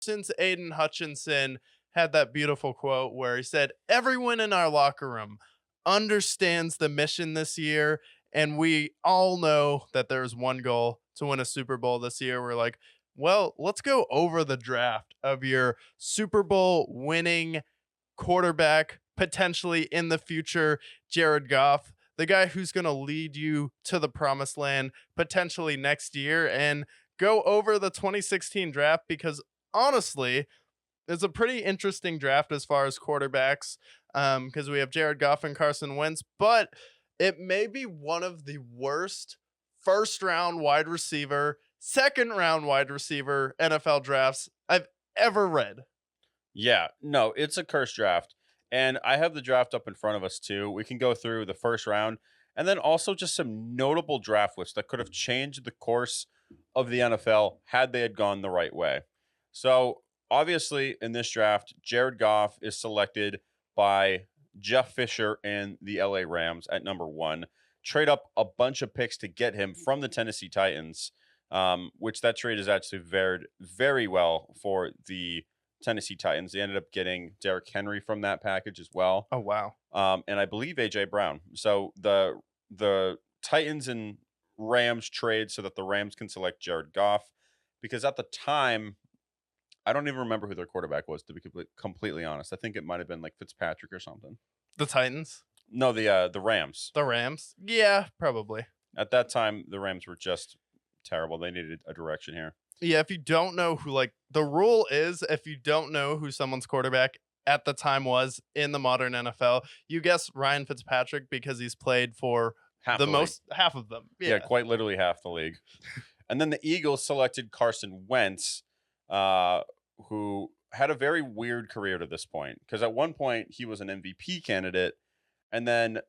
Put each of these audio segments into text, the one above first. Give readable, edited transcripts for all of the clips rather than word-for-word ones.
since Aiden Hutchinson had that beautiful quote where he said, "Everyone in our locker room understands the mission this year, and we all know that there's one goal to win a Super Bowl this year." We're like, well, let's go over the draft of your Super Bowl winning quarterback, potentially in the future, Jared Goff, the guy who's going to lead you to the promised land potentially next year, and go over the 2016 draft because honestly, it's a pretty interesting draft as far as quarterbacks because we have Jared Goff and Carson Wentz, but it may be one of the worst first round wide receiver, second round wide receiver NFL drafts I've ever read. Yeah, no, it's a cursed draft. And I have the draft up in front of us too. We can go through the first round and then also just some notable draft lists that could have changed the course of the NFL had they had gone the right way. So, obviously, in this draft, Jared Goff is selected by Jeff Fisher and the LA Rams at number one. Trade up a bunch of picks to get him from the Tennessee Titans, which that trade is actually fared very well for the Tennessee Titans. They ended up getting Derrick Henry from that package as well, Oh, wow. and I believe AJ Brown. So the Titans and Rams trade so that the Rams can select Jared Goff, because at the time I don't even remember who their quarterback was, to be completely honest. I think it might have been like Fitzpatrick or something. The Titans? No, the Rams. The Rams? Yeah, probably. At that time, the Rams were just terrible. They needed a direction here. Yeah, if you don't know who, like, the rule is if you don't know who someone's quarterback at the time was in the modern NFL, you guess Ryan Fitzpatrick because he's played for Half the the league. most half of them. Yeah, Yeah. quite literally half the league. And then the Eagles selected Carson Wentz, who had a very weird career to this point. Because at one point he was an MVP candidate, and then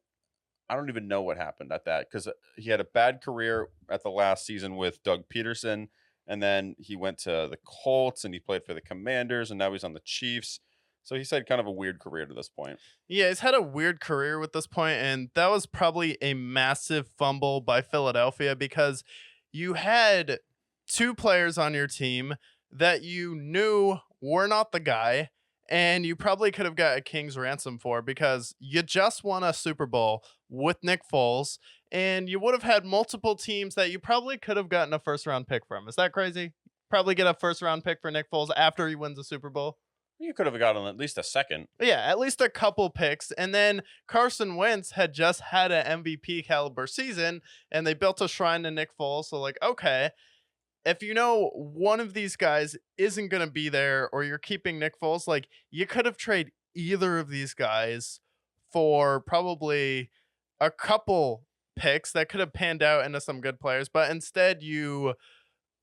I don't even know what happened at that, because he had a bad career at the last season with Doug Peterson, and then he went to the Colts and he played for the Commanders, and now he's on the Chiefs. So he's had kind of a weird career to this point. Yeah, he's had a weird career with this point, and that was probably a massive fumble by Philadelphia because you had two players on your team that you knew were not the guy, and you probably could have got a king's ransom for because you just won a Super Bowl with Nick Foles, and you would have had multiple teams that you probably could have gotten a first round pick from. Is that crazy? Probably get a first round pick for Nick Foles after he wins the Super Bowl. You could have gotten at least a second. Yeah, at least a couple picks. And then Carson Wentz had just had an MVP caliber season and they built a shrine to Nick Foles. So, like, okay, if you know one of these guys isn't going to be there or you're keeping Nick Foles, like, you could have traded either of these guys for probably a couple picks that could have panned out into some good players. But instead, you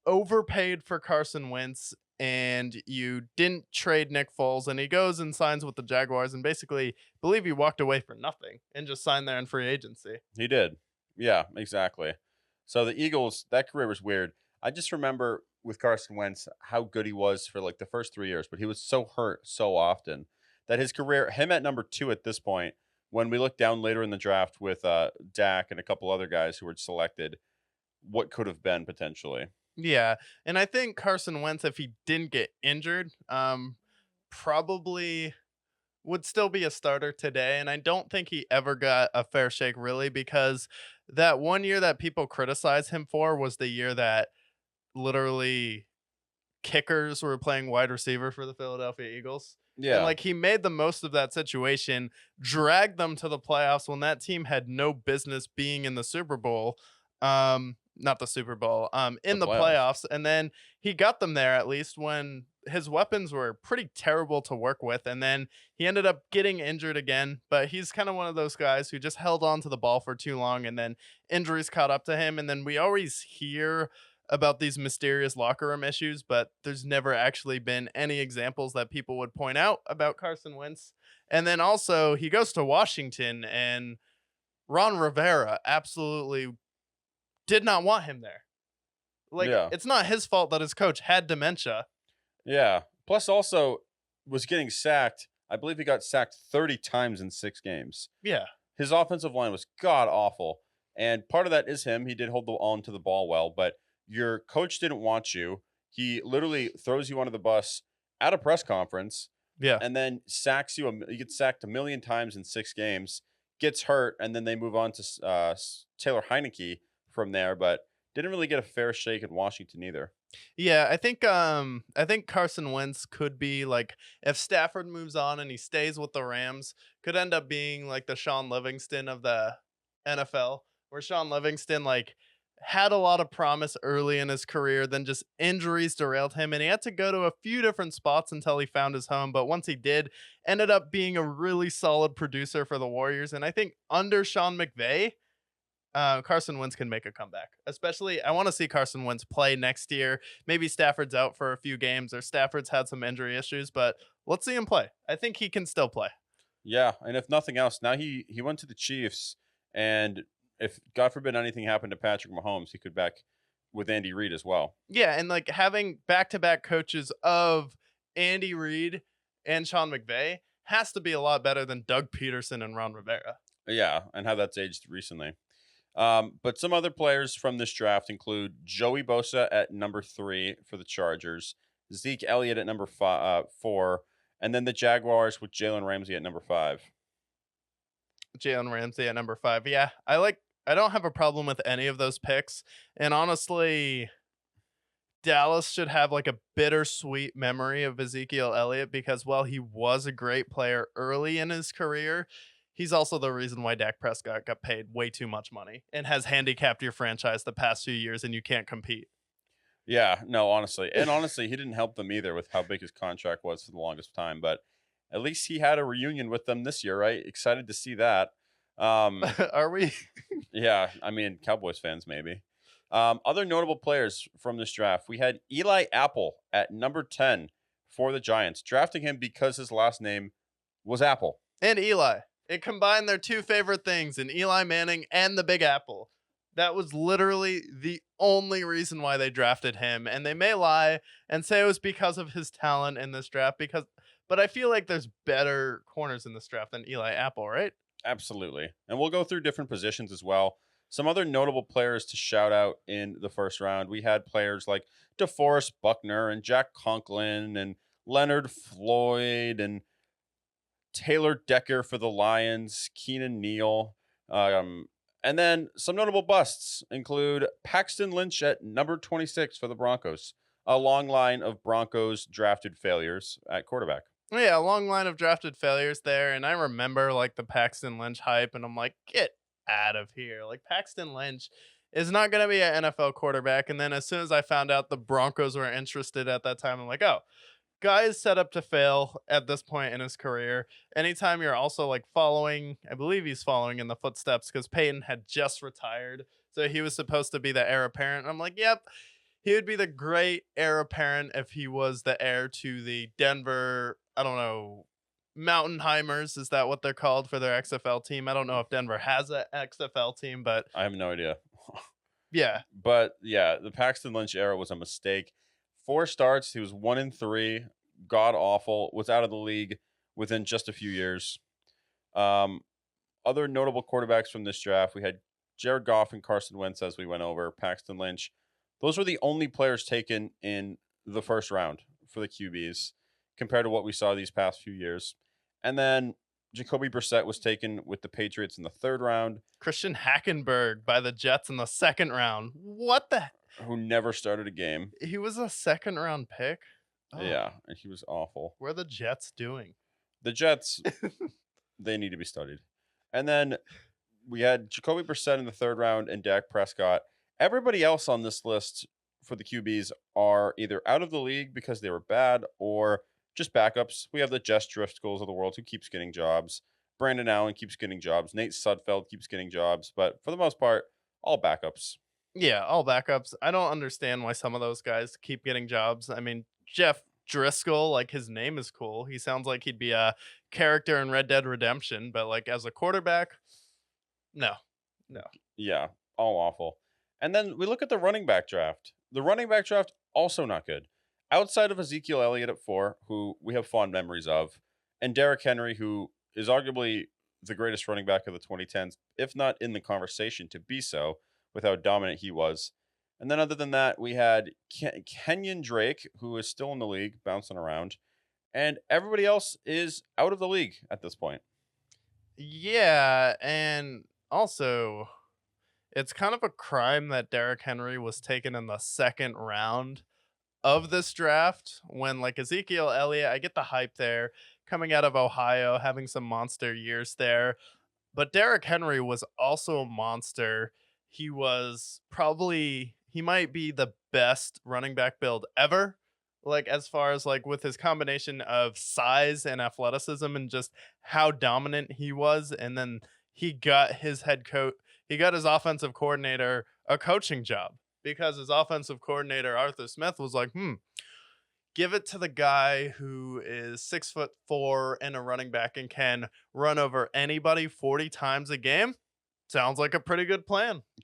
overpaid for Carson Wentz and you didn't trade Nick Foles, and he goes and signs with the Jaguars and basically believe he walked away for nothing and just signed there in free agency. He did. Yeah, exactly. So the Eagles, that career was weird. I just remember with Carson Wentz how good he was for like the first 3 years, but he was so hurt so often that his career, him at number two at this point, when we look down later in the draft with Dak and a couple other guys who were selected, what could have been potentially. Yeah, and I think Carson Wentz, if he didn't get injured, probably would still be a starter today. And I don't think he ever got a fair shake, really, because that one year that people criticize him for was the year that literally kickers were playing wide receiver for the Philadelphia Eagles. And Yeah. like he made the most of that situation, dragged them to the playoffs when that team had no business being in the Super Bowl. Not the Super Bowl, The in the playoffs. playoffs. And then he got them there at least when his weapons were pretty terrible to work with. And then he ended up getting injured again. But he's kind of one of those guys who just held on to the ball for too long and then injuries caught up to him. And then we always hear about these mysterious locker room issues, but there's never actually been any examples that people would point out about Carson Wentz. And then also he goes to Washington and Ron Rivera absolutely did not want him there. Like, Yeah. it's not his fault that his coach had dementia. Yeah. Plus, also was getting sacked. I believe he got sacked 30 times in 6 games. Yeah. His offensive line was god awful. And part of that is him. He did hold on to the ball well, but your coach didn't want you. He literally throws you under the bus at a press conference Yeah. and then sacks you. You get sacked a million times in 6 games, gets hurt, and then they move on to Taylor Heineke from there, but didn't really get a fair shake in Washington either. Yeah, I think Carson Wentz could be like, if Stafford moves on and he stays with the Rams, could end up being like the Sean Livingston of the NFL, where Sean Livingston like had a lot of promise early in his career, then just injuries derailed him and he had to go to a few different spots until he found his home, but once he did, ended up being a really solid producer for the Warriors. And I think under Sean McVay, Carson Wentz can make a comeback. Especially, I want to see Carson Wentz play next year. Maybe Stafford's out for a few games, or Stafford's had some injury issues, but let's see him play. I think he can still play. Yeah, and if nothing else, now he went to the Chiefs, and if God forbid anything happened to Patrick Mahomes, he could back with Andy Reid as well. Yeah, and like having back-to-back coaches of Andy Reid and Sean McVay has to be a lot better than Doug Peterson and Ron Rivera. Yeah, and how that's aged recently. But some other players from this draft include Joey Bosa at number 3 for the Chargers, Zeke Elliott at number 4, and then the Jaguars with Jalen Ramsey at number 5. Jalen Ramsey at number 5. Yeah, I don't have a problem with any of those picks. And honestly, Dallas should have like a bittersweet memory of Ezekiel Elliott because while he was a great player early in his career, he's also the reason why Dak Prescott got paid way too much money and has handicapped your franchise the past few years and you can't compete. Yeah, no, honestly. And honestly, he didn't help them either with how big his contract was for the longest time, but at least he had a reunion with them this year, right? Excited to see that. Um, Are we? yeah, I mean, Cowboys fans maybe. Other notable players from this draft, we had Eli Apple at number 10 for the Giants, drafting him because his last name was Apple. And Eli. It combined their two favorite things in Eli Manning and the Big Apple. That was literally the only reason why they drafted him. And they may lie and say it was because of his talent in this draft, but I feel like there's better corners in this draft than Eli Apple, right? Absolutely. And we'll go through different positions as well. Some other notable players to shout out in the first round. We had players like DeForest Buckner and Jack Conklin and Leonard Floyd and Taylor Decker for the Lions, Keenan Neal. And then some notable busts include Paxton Lynch at number 26 for the Broncos, a long line of Broncos drafted failures at quarterback. Yeah, a long line of drafted failures there. And I remember like the Paxton Lynch hype, and I'm like, get out of here. Like, Paxton Lynch is not going to be an NFL quarterback. And then as soon as I found out the Broncos were interested at that time, I'm like, oh, guy is set up to fail at this point in his career. Anytime you're also like following, I believe he's following in the footsteps because Peyton had just retired. So he was supposed to be the heir apparent. I'm like, yep, he would be the great heir apparent if he was the heir to the Denver, I don't know, Mountainheimers. Is that what they're called for their XFL team? I don't know if Denver has an XFL team, but I have no idea. yeah. But yeah, the Paxton Lynch era was a mistake. 4 starts, he was 1-3, god awful, was out of the league within just a few years. Um, Other notable quarterbacks from this draft, we had Jared Goff and Carson Wentz as we went over, Paxton Lynch. Those were the only players taken in the first round for the QBs compared to what we saw these past few years. And then Jacoby Brissett was taken with the Patriots in the 3rd round, Christian Hackenberg by the Jets in the 2nd round. What the? who never started a game. He was a 2nd round pick. Oh, Yeah, and he was awful. what are the Jets doing? The Jets, they need to be studied. And then we had Jacoby Brissett in the 3rd round and Dak Prescott. Everybody else on this list for the QBs are either out of the league because they were bad or just backups. We have the Jess Driscolls of the world who keeps getting jobs. Brandon Allen keeps getting jobs. Nate Sudfeld keeps getting jobs. But for the most part, all backups. Yeah, all backups. I don't understand why some of those guys keep getting jobs. I mean, Jeff Driscoll, like his name is cool. He sounds like he'd be a character in Red Dead Redemption, but like as a quarterback, no, no. Yeah, all awful. And then we look at the running back draft. The running back draft, also not good. Outside of Ezekiel Elliott at 4, who we have fond memories of, and Derrick Henry, who is arguably the greatest running back of the 2010s, if not in the conversation to be so, with how dominant he was. And then other than that, we had Kenyon Drake, who is still in the league, bouncing around. and everybody else is out of the league at this point. Yeah, and also it's kind of a crime that Derrick Henry was taken in the second round of this draft when like Ezekiel Elliott, I get the hype there, coming out of Ohio, having some monster years there. But Derrick Henry was also a monster. He might be the best running back build ever. Like as far as like with his combination of size and athleticism and just how dominant he was, and then he got his head coach, he got his offensive coordinator a coaching job because his offensive coordinator Arthur Smith was like, give it to the guy who is 6'4" and a running back and can run over anybody 40 times a game. Sounds like a pretty good plan.